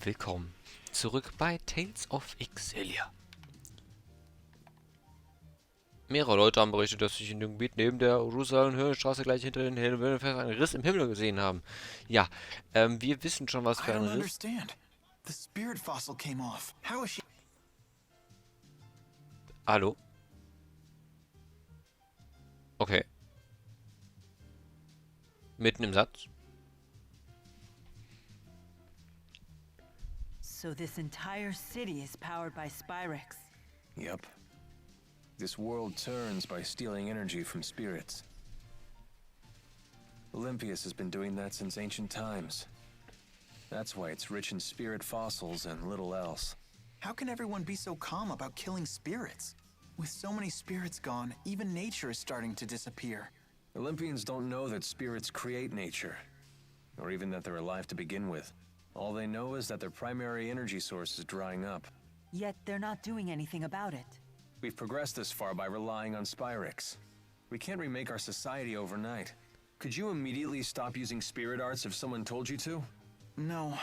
willkommen zurück bei Tales of Xillia. Mehrere Leute haben berichtet, dass sich in dem Gebiet neben der Jerusalem-Höhenstraße gleich hinter den Höhen einen Riss im Himmel gesehen haben. Ja, wir wissen schon, was für ein Riss... Hallo? Okay. Mitten im Satz. So this entire city is powered by Spyrex. Yep. This world turns by stealing energy from spirits. Olympius has been doing that since ancient times. That's why it's rich in spirit fossils and little else. How can everyone be so calm about killing spirits? With so many spirits gone, even nature is starting to disappear. Olympians don't know that spirits create nature, or even that they're alive to begin with. All they know is that their primary energy source is drying up. Yet they're not doing anything about it. We've progressed this far by relying on Spyrex. We can't remake our society overnight. Could you immediately stop using spirit arts if someone told you to? No,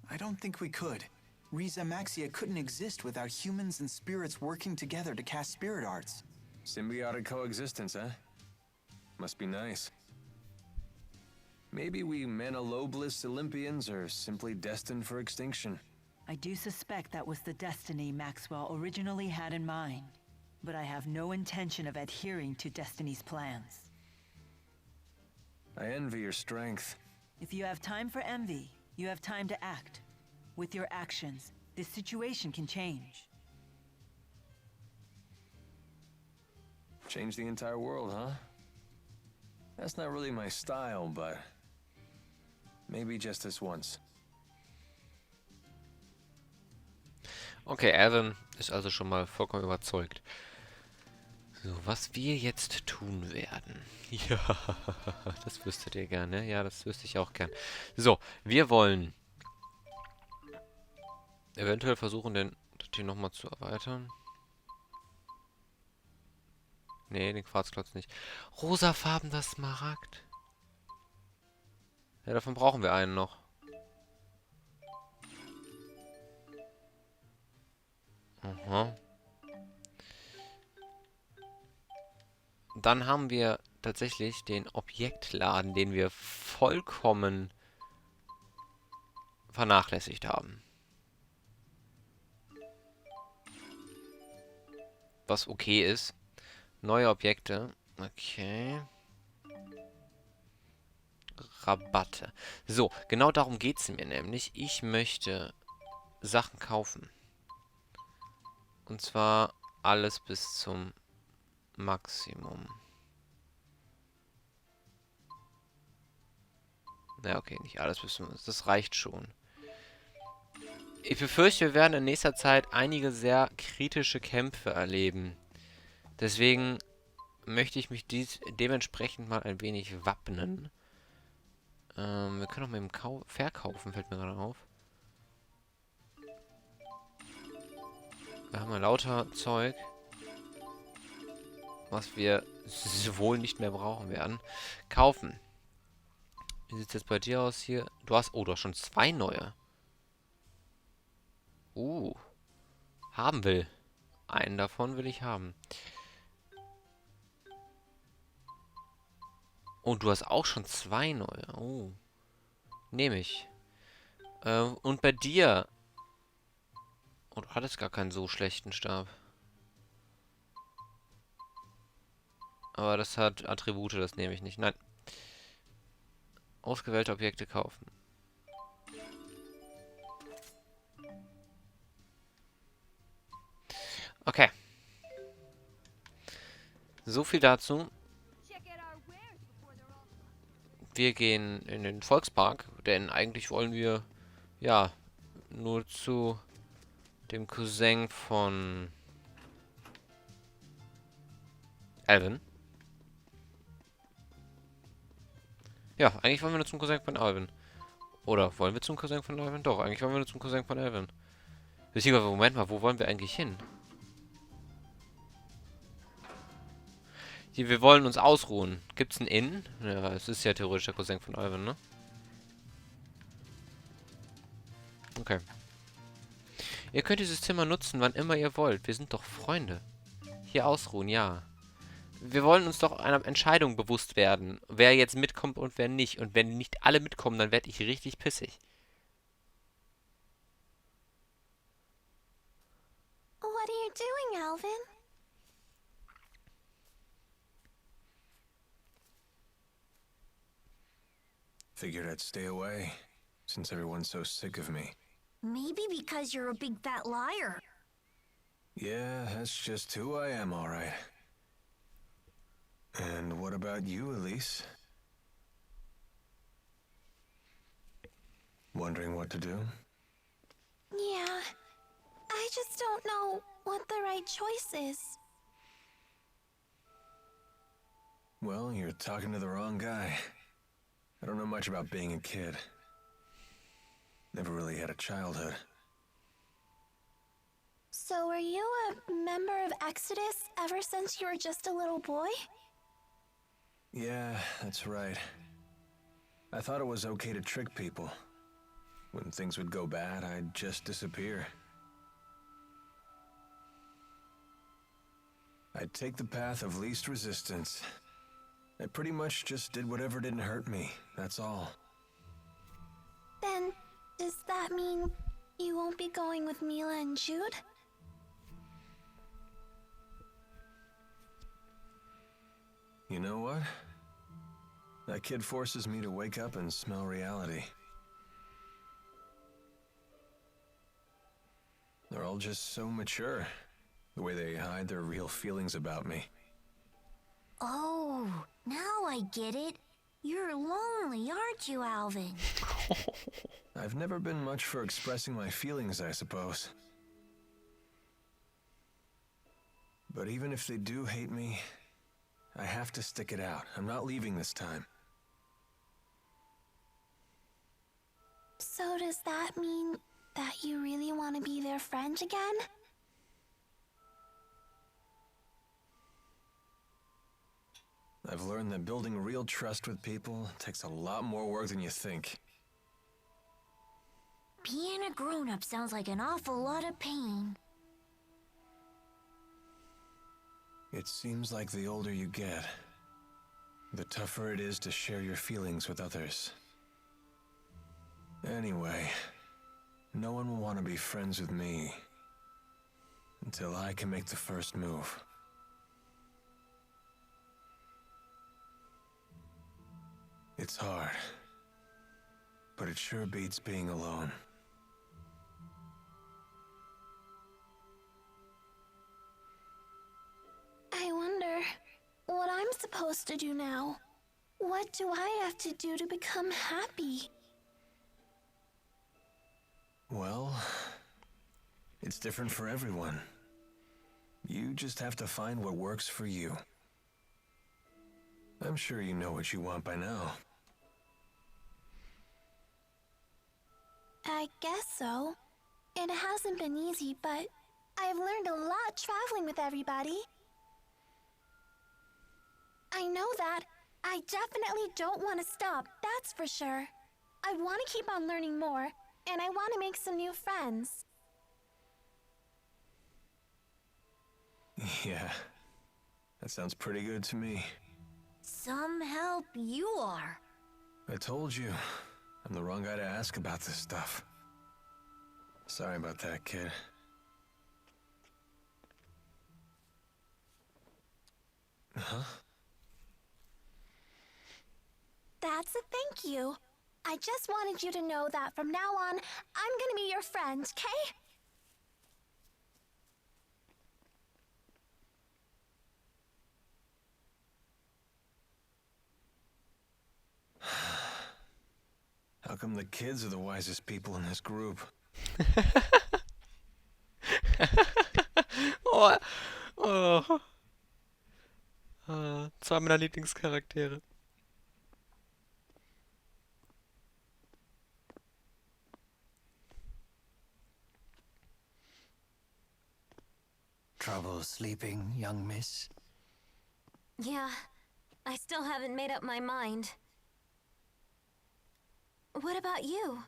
I don't think we could. Riza Maxia couldn't exist without humans and spirits working together to cast spirit arts. Symbiotic coexistence, huh? Must be nice. Maybe we Manalobless Olympians are simply destined for extinction. I do suspect that was the destiny Maxwell originally had in mind. But I have no intention of adhering to Destiny's plans. I envy your strength. If you have time for envy, you have time to act. With your actions, this situation can change. Change the entire world, huh? That's not really my style, but maybe just this once. Okay, Alvin ist also schon mal vollkommen überzeugt. So, was wir jetzt tun werden. Ja, das wüsstet ihr gerne. Ja, das wüsste ich auch gern. So, wir wollen eventuell versuchen, das hier nochmal zu erweitern. Nee, den Quarzklotz nicht. Rosafarbener Smaragd. Ja, davon brauchen wir einen noch. Aha. Dann haben wir tatsächlich den Objektladen, den wir vollkommen vernachlässigt haben. Was okay ist. Neue Objekte. Okay. Rabatte. So, genau darum geht es mir nämlich. Ich möchte Sachen kaufen. Und zwar alles bis zum Maximum. Na okay, nicht alles bis zum... Das reicht schon. Ich befürchte, wir werden in nächster Zeit einige sehr kritische Kämpfe erleben. Deswegen möchte ich mich dementsprechend mal ein wenig wappnen. Wir können auch mal eben verkaufen, fällt mir gerade auf. Da haben wir lauter Zeug, was wir wohl nicht mehr brauchen werden. Kaufen. Wie sieht es jetzt bei dir aus hier? Du hast schon 2 neue. Haben will. Einen davon will ich haben. Und du hast auch schon 2 neue. Nehme ich. Und bei dir... Oh, du hattest gar keinen so schlechten Stab. Aber das hat Attribute, das nehme ich nicht. Nein. Ausgewählte Objekte kaufen. Okay. So viel dazu. Wir gehen in den Volkspark, denn eigentlich wollen wir, ja, nur zu dem Cousin von Alvin. Ja, eigentlich wollen wir nur zum Cousin von Alvin. Oder wollen wir zum Cousin von Alvin? Doch, eigentlich wollen wir nur zum Cousin von Alvin. Beziehungsweise, Moment mal, wo wollen wir eigentlich hin? Hier, wir wollen uns ausruhen. Gibt's einen Inn? Ja, es ist ja theoretisch der Cousin von Alvin, ne? Okay. Ihr könnt dieses Zimmer nutzen, wann immer ihr wollt. Wir sind doch Freunde. Hier ausruhen, ja. Wir wollen uns doch einer Entscheidung bewusst werden. Wer jetzt mitkommt und wer nicht. Und wenn nicht alle mitkommen, dann werde ich richtig pissig. What are you doing, Alvin? Figured I'd stay away, since everyone's so sick of me. Maybe because you're a big fat liar. Yeah, that's just who I am, all right. And what about you, Elise? Wondering what to do? Yeah, I just don't know what the right choice is. Well, you're talking to the wrong guy. I don't know much about being a kid. Never really had a childhood. So were you a member of Exodus ever since you were just a little boy? Yeah, that's right. I thought it was okay to trick people. When things would go bad, I'd just disappear. I'd take the path of least resistance. I pretty much just did whatever didn't hurt me, that's all. Then, does that mean you won't be going with Milla and Jude? You know what? That kid forces me to wake up and smell reality. They're all just so mature, the way they hide their real feelings about me. Oh, now I get it. You're lonely, aren't you, Alvin? I've never been much for expressing my feelings, I suppose. But even if they do hate me, I have to stick it out. I'm not leaving this time. So does that mean that you really want to be their friend again? I've learned that building real trust with people takes a lot more work than you think. Being a grown-up sounds like an awful lot of pain. It seems like the older you get, the tougher it is to share your feelings with others. Anyway, no one will want to be friends with me until I can make the first move. It's hard, but it sure beats being alone. I wonder what I'm supposed to do now. What do I have to do to become happy? Well, it's different for everyone. You just have to find what works for you. I'm sure you know what you want by now. I guess so. It hasn't been easy, but I've learned a lot traveling with everybody. I know that. I definitely don't want to stop, that's for sure. I want to keep on learning more, and I want to make some new friends. Yeah, that sounds pretty good to me. Some help you are. I told you, I'm the wrong guy to ask about this stuff. Sorry about that, kid. Huh? That's a thank you. I just wanted you to know that from now on, I'm gonna be your friend, okay? How come the kids are the wisest people in this group? Oh, oh. Zwei meiner Lieblingscharaktere. Trouble sleeping, young miss? Yeah, I still haven't made up my mind. What about you?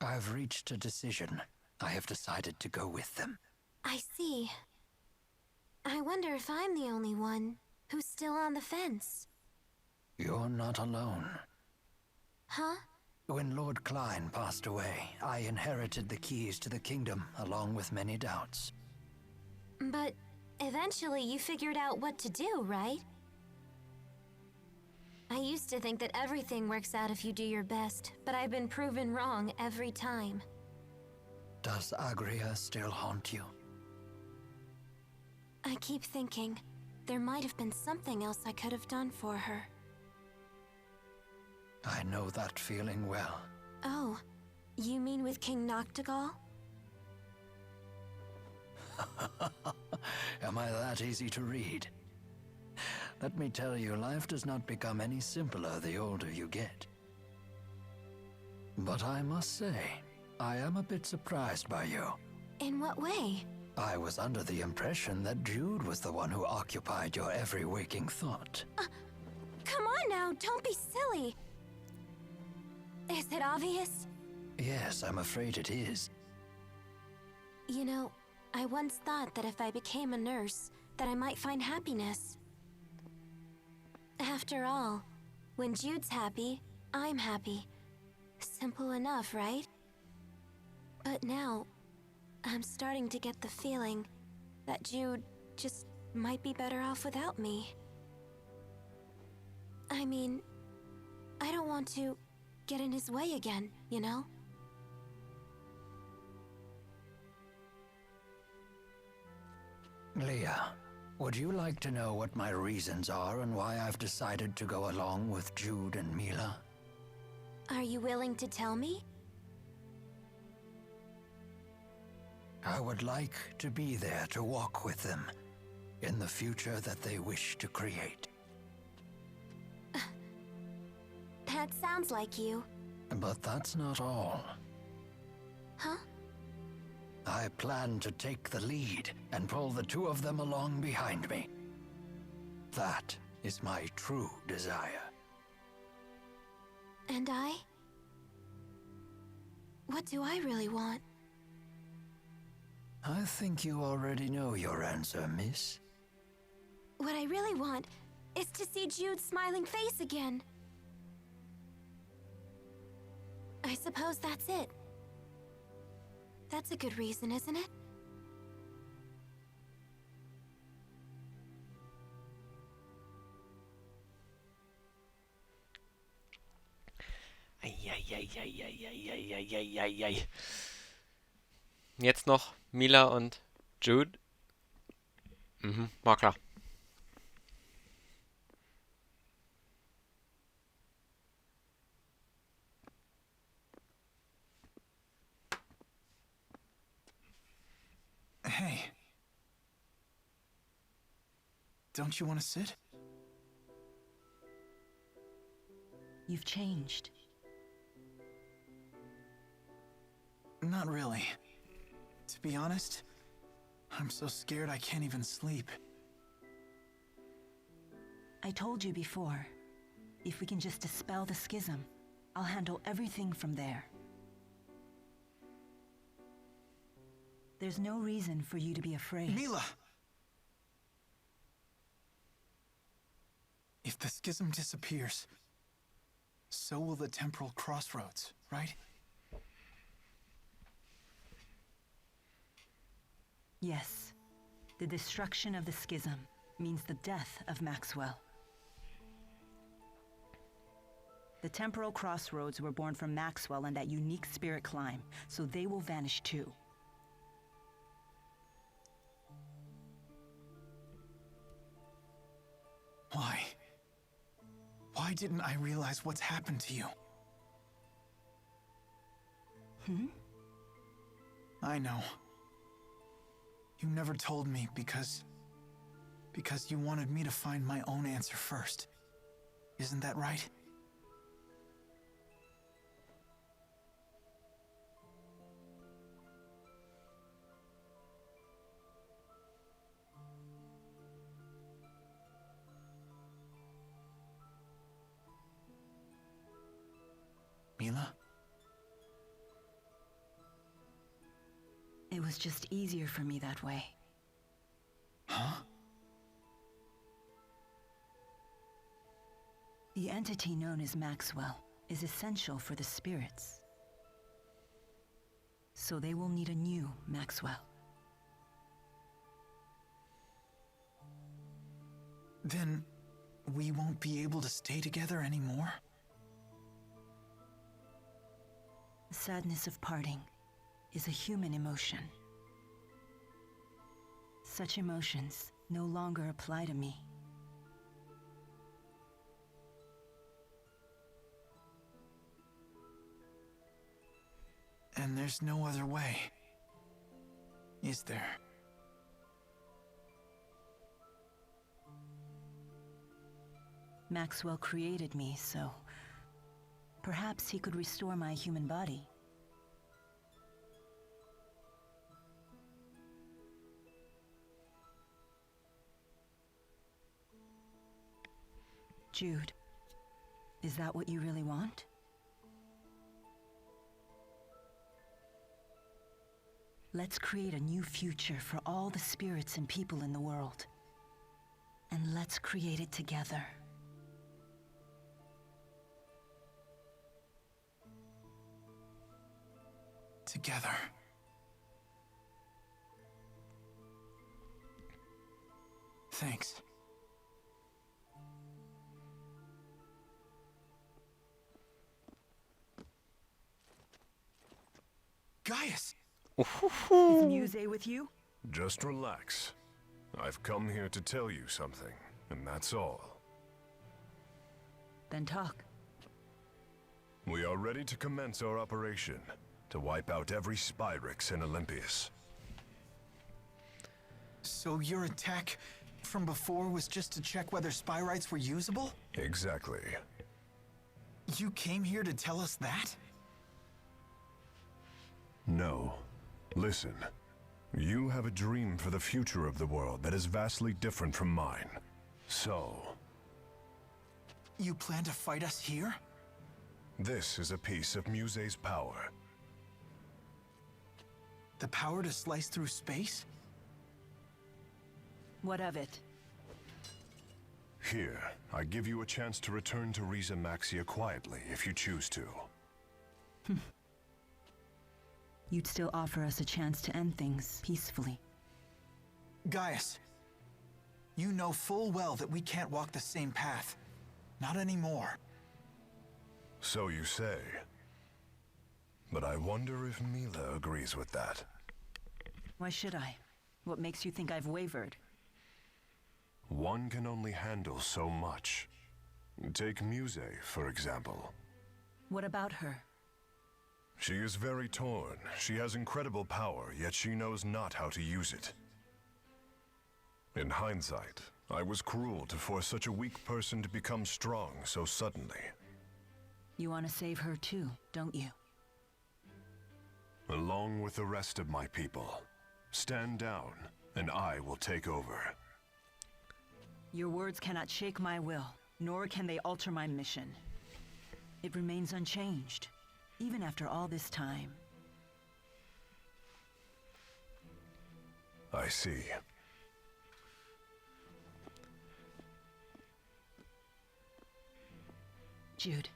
I've reached a decision. I have decided to go with them. I see. I wonder if I'm the only one who's still on the fence. You're not alone. Huh? When Lord Klein passed away, I inherited the keys to the kingdom, along with many doubts. But eventually you figured out what to do, right? I used to think that everything works out if you do your best, but I've been proven wrong every time. Does Agria still haunt you? I keep thinking there might have been something else I could have done for her. I know that feeling well. Oh, you mean with King Noctigal? Am I that easy to read? Let me tell you, life does not become any simpler the older you get. But I must say, I am a bit surprised by you. In what way? I was under the impression that Jude was the one who occupied your every waking thought. Come on now, don't be silly. Is it obvious? Yes, I'm afraid it is. You know, I once thought that if I became a nurse, that I might find happiness. After all, when Jude's happy, I'm happy. Simple enough, right? But now, I'm starting to get the feeling that Jude just might be better off without me. I mean, I don't want to get in his way again, you know? Leah, would you like to know what my reasons are and why I've decided to go along with Jude and Milla? Are you willing to tell me? I would like to be there to walk with them in the future that they wish to create. That sounds like you. But that's not all. Huh? I plan to take the lead and pull the two of them along behind me. That is my true desire. And I? What do I really want? I think you already know your answer, miss. What I really want is to see Jude's smiling face again. I suppose that's it. That's a good reason, isn't it? Eieieiei. Jetzt noch Milla und Jude. War klar. Hey. Don't you want to sit? You've changed. Not really. To be honest, I'm so scared I can't even sleep. I told you before, if we can just dispel the schism, I'll handle everything from there. There's no reason for you to be afraid. Milla! If the schism disappears, so will the temporal crossroads, right? Yes. The destruction of the schism means the death of Maxwell. The temporal crossroads were born from Maxwell and that unique spirit climb, so they will vanish too. Why? Why didn't I realize what's happened to you? I know. You never told me because you wanted me to find my own answer first. Isn't that right? Milla? It was just easier for me that way. Huh? The entity known as Maxwell is essential for the spirits. So they will need a new Maxwell. Then we won't be able to stay together anymore? The sadness of parting is a human emotion. Such emotions no longer apply to me. And there's no other way, is there? Maxwell created me, so perhaps he could restore my human body. Jude, is that what you really want? Let's create a new future for all the spirits and people in the world. And let's create it together. Together. Thanks. Gaius! Is Muse with you? Just relax. I've come here to tell you something, and that's all. Then talk. We are ready to commence our operation, to wipe out every Spyrix in Olympias. So your attack from before was just to check whether Spyrites were usable? Exactly. You came here to tell us that? No. Listen. You have a dream for the future of the world that is vastly different from mine. So... You plan to fight us here? this is a piece of Muse's power. The power to slice through space? What of it? Here, I give you a chance to return to Riza Maxia quietly, if you choose to. You'd still offer us a chance to end things peacefully. Gaius, you know full well that we can't walk the same path. Not anymore. So you say. But I wonder if Milla agrees with that. Why should I? What makes you think I've wavered? One can only handle so much. Take Muse, for example. What about her? She is very torn. She has incredible power, yet she knows not how to use it. In hindsight, I was cruel to force such a weak person to become strong so suddenly. You want to save her too, don't you? Along with the rest of my people. Stand down, and I will take over. Your words cannot shake my will, nor can they alter my mission. It remains unchanged, even after all this time. I see. Jude.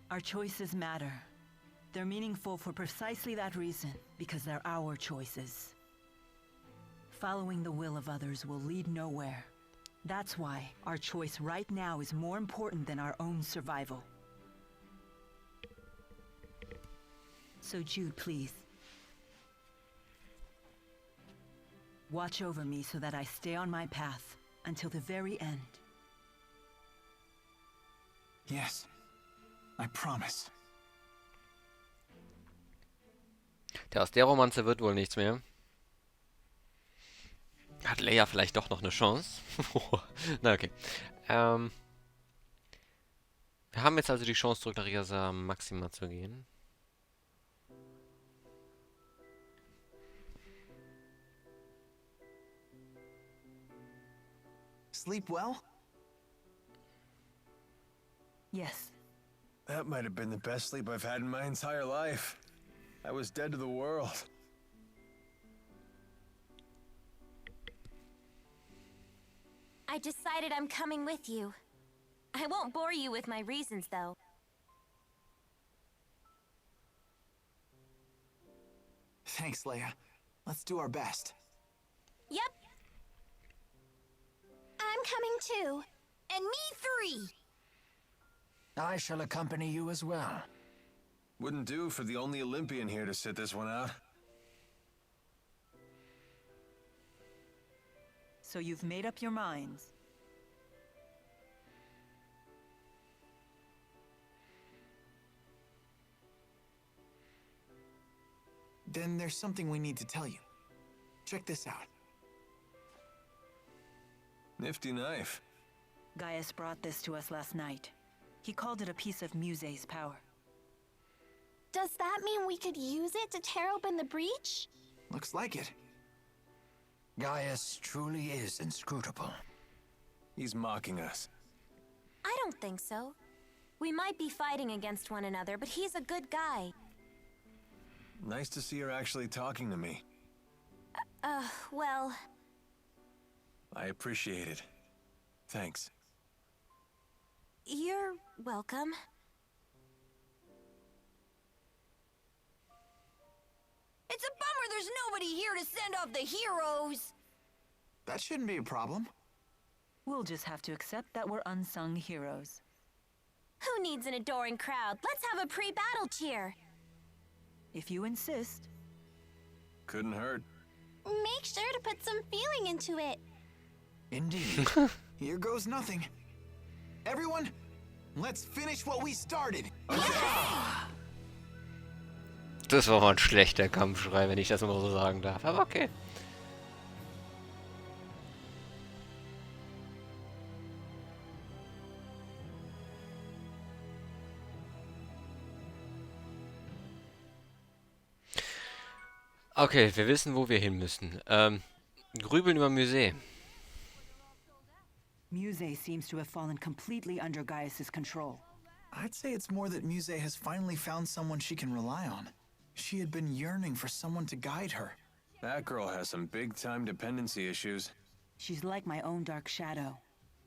Our choices matter. They're meaningful for precisely that reason, because they're our choices. Following the will of others will lead nowhere. That's why our choice right now is more important than our own survival. So Jude, please. Watch over me so that I stay on my path until the very end. Yes, I promise. Tja, aus der Romanze wird wohl nichts mehr. Hat Leia vielleicht doch noch eine Chance? Na, okay. Wir haben jetzt also die Chance, zurück nach IRC Maxima zu gehen. Sleep well? Yes. That might have been the best sleep I've had in my entire life. I was dead to the world. I decided I'm coming with you. I won't bore you with my reasons, though. Thanks, Leia. Let's do our best. Yep. I'm coming too. And me 3. I shall accompany you as well. Wouldn't do for the only Olympian here to sit this one out. So you've made up your minds. Then there's something we need to tell you. Check this out. Nifty knife. Gaius brought this to us last night. He called it a piece of Muse's power. Does that mean we could use it to tear open the breach? Looks like it. Gaius truly is inscrutable. He's mocking us. I don't think so. We might be fighting against one another, but he's a good guy. Nice to see her actually talking to me. Well... I appreciate it. Thanks. You're welcome. It's a bummer there's nobody here to send off the heroes. That shouldn't be a problem. We'll just have to accept that we're unsung heroes. Who needs an adoring crowd? Let's have a pre-battle cheer. If you insist. Couldn't hurt. Make sure to put some feeling into it. Indeed. Here goes nothing. Everyone, let's finish what we started. Das war mal ein schlechter Kampfschrei, wenn ich das mal so sagen darf. Aber okay. Okay, wir wissen, wo wir hin müssen. Grübeln über Musee. Muse seems to have fallen completely under Gaius's control. I'd say it's more that Muse has finally found someone she can rely on. She had been yearning for someone to guide her. That girl has some big-time dependency issues. She's like my own dark shadow.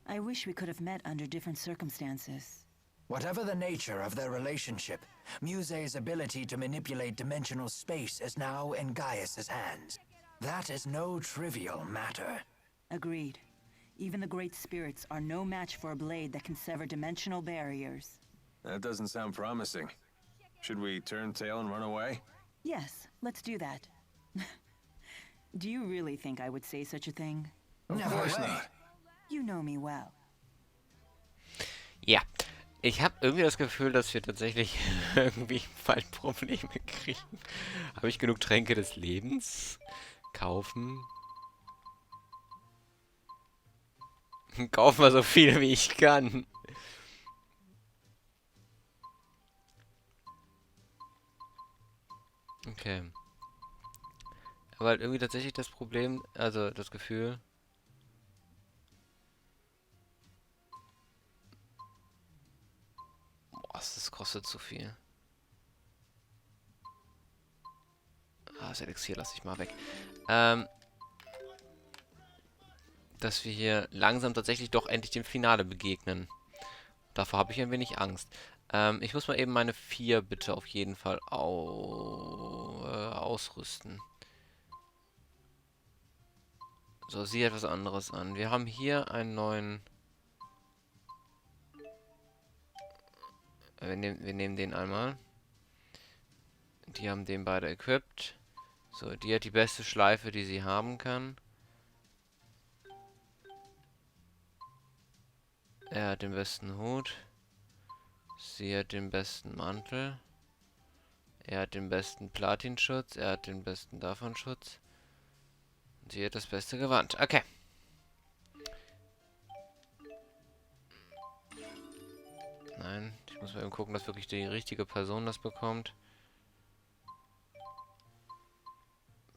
I wish we could have met under different circumstances. Whatever the nature of their relationship, Muse's ability to manipulate dimensional space is now in Gaius's hands. That is no trivial matter. Agreed. Even the great spirits are no match for a blade that can sever dimensional barriers. That doesn't sound promising. Should we turn tail and run away? Yes, let's do that. Do you really think I would say such a thing? Of course not. You know me well. Ja, ich habe irgendwie das Gefühl, dass wir tatsächlich irgendwie bald Probleme kriegen. Habe ich genug Tränke des Lebens? Kaufen. Kaufen wir so viel, wie ich kann. Okay. Aber halt irgendwie tatsächlich das Problem, also das Gefühl... Boah, das kostet zu viel. Ah, das Elixier lasse ich mal weg. Dass wir hier langsam tatsächlich doch endlich dem Finale begegnen. Davor habe ich ein wenig Angst. Ich muss mal eben meine 4 bitte auf jeden Fall ausrüsten. So, sieh etwas anderes an. Wir haben hier einen neuen... Wir nehmen den einmal. Die haben den beide equipped. So, die hat die beste Schleife, die sie haben kann. Er hat den besten Hut. Sie hat den besten Mantel. Er hat den besten Platinschutz. Er hat den besten Davonschutz. Und sie hat das beste Gewand. Okay. Nein, ich muss mal eben gucken, dass wirklich die richtige Person das bekommt.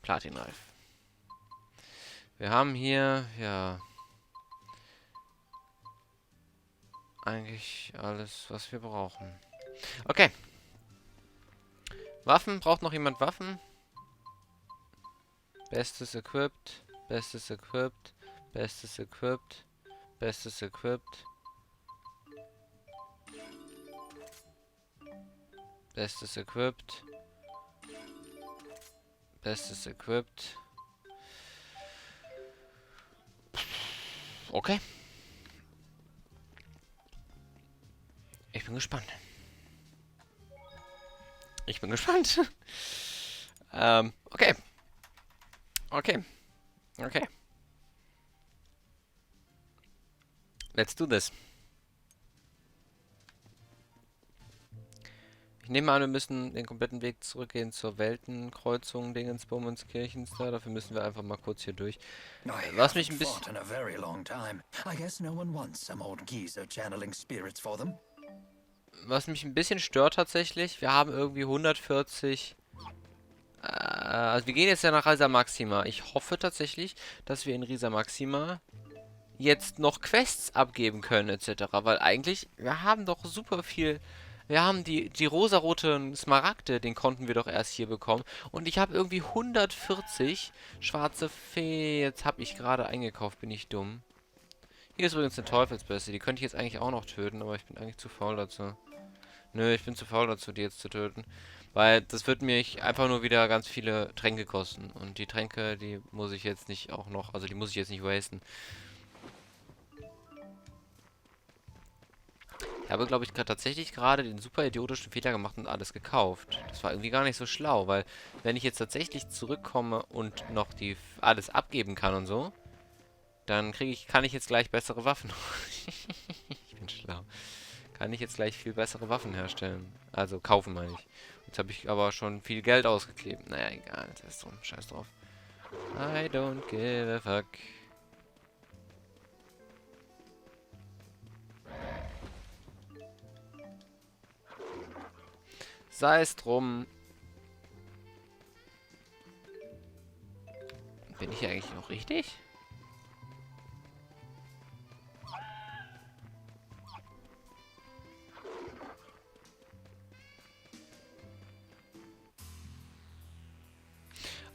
Platinreif. Wir haben hier, ja... eigentlich alles, was wir brauchen. Okay. Waffen? Braucht noch jemand Waffen? Bestes equipped. Bestes equipped. Bestes equipped. Bestes equipped. Bestes equipped. Bestes equipped. Okay. Ich bin gespannt. Ich bin gespannt. Okay. Okay. Okay. Let's do this. Ich nehme an, wir müssen den kompletten Weg zurückgehen zur Weltenkreuzung Dingensbummens Kirchens da. Dafür müssen wir einfach mal kurz hier durch. Was mich ein bisschen... Was mich ein bisschen stört tatsächlich, wir haben irgendwie 140... also wir gehen jetzt ja nach Risa Maxima. Ich hoffe tatsächlich, dass wir in Risa Maxima jetzt noch Quests abgeben können etc. Weil eigentlich, wir haben doch super viel... Wir haben die rosaroten Smaragde, den konnten wir doch erst hier bekommen. Und ich habe irgendwie 140 schwarze Fee. Jetzt habe ich gerade eingekauft, bin ich dumm. Hier ist übrigens eine Teufelsbeste. Die könnte ich jetzt eigentlich auch noch töten, aber ich bin eigentlich zu faul dazu. Nö, ich bin zu faul dazu, die jetzt zu töten. Weil das wird mich einfach nur wieder ganz viele Tränke kosten. Und die Tränke, die muss ich jetzt nicht auch noch... Also die muss ich jetzt nicht wasten. Ich habe, glaube ich, tatsächlich gerade den super idiotischen Fehler gemacht und alles gekauft. Das war irgendwie gar nicht so schlau, weil wenn ich jetzt tatsächlich zurückkomme und noch alles abgeben kann und so, dann kann ich jetzt gleich bessere Waffen. Ich bin schlau. Kann ich jetzt gleich viel bessere Waffen herstellen. Also kaufen, meine ich. Jetzt habe ich aber schon viel Geld ausgegeben. Naja, egal. Das ist drum. Scheiß drauf. I don't give a fuck. Sei es drum. Bin ich hier eigentlich noch richtig?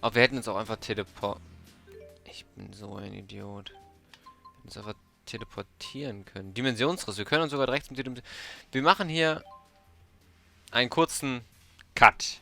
Aber wir hätten uns auch einfach Ich bin so ein Idiot. Wir hätten uns einfach teleportieren können. Dimensionsriss. Wir können uns sogar direkt zum Wir machen hier einen kurzen Cut.